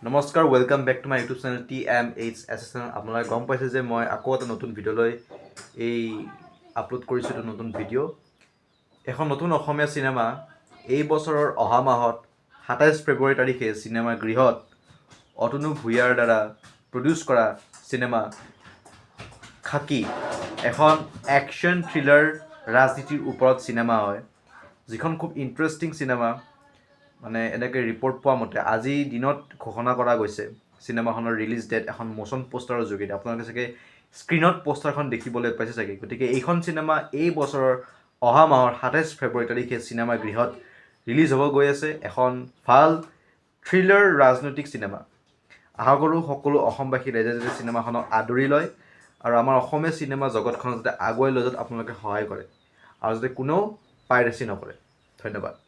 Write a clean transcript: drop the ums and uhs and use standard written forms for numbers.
নমস্কাৰ welcome back to my YouTube channel TMHS channel. আপোনালোকে গম পাইছে যে মই আকৌ এটা নতুন ভিডিঅ'লৈ আপলোড কৰিছোঁ এটা নতুন ভিডিঅ'। এখন নতুন অসমীয়া চিনেমা এই বছৰৰ অহা মাহত 27 ফেব্ৰুৱাৰী তাৰিখে চিনেমা গৃহত অতনু ভূঞাৰ দ্বাৰা প্ৰডিউচ কৰা চিনেমা খাকি এখন একশ্যন থ্ৰিলাৰ ৰাজনীতিৰ ওপৰত চিনেমা হয়, যিখন খুব ইণ্টাৰেষ্টিং চিনেমা। মানে এনেকৈ ৰিপৰ্ট পোৱা মতে আজিৰ দিনত ঘোষণা কৰা গৈছে চিনেমাখনৰ ৰিলিজ ডেট এখন মোশ্যন পোষ্টাৰৰ যোগেদি। আপোনালোকে চাগে স্ক্ৰীণত পোষ্টাৰখন দেখিবলৈ পাইছে চাগে। গতিকে এইখন চিনেমা এই বছৰৰ অহা মাহৰ 27 ফেব্ৰুৱাৰী তাৰিখে চিনেমা গৃহত ৰিলিজ হ'ব গৈ আছে। এখন ভাল থ্ৰিলাৰ ৰাজনৈতিক চিনেমা। আশা কৰোঁ সকলো অসমবাসী ৰাইজে যাতে চিনেমাখনক আদৰি লয় আৰু আমাৰ অসমীয়া চিনেমা জগতখনক যাতে আগুৱাই লৈ যোৱাত আপোনালোকে সহায় কৰে আৰু যাতে কোনেও পাইৰেচি নকৰে। ধন্যবাদ।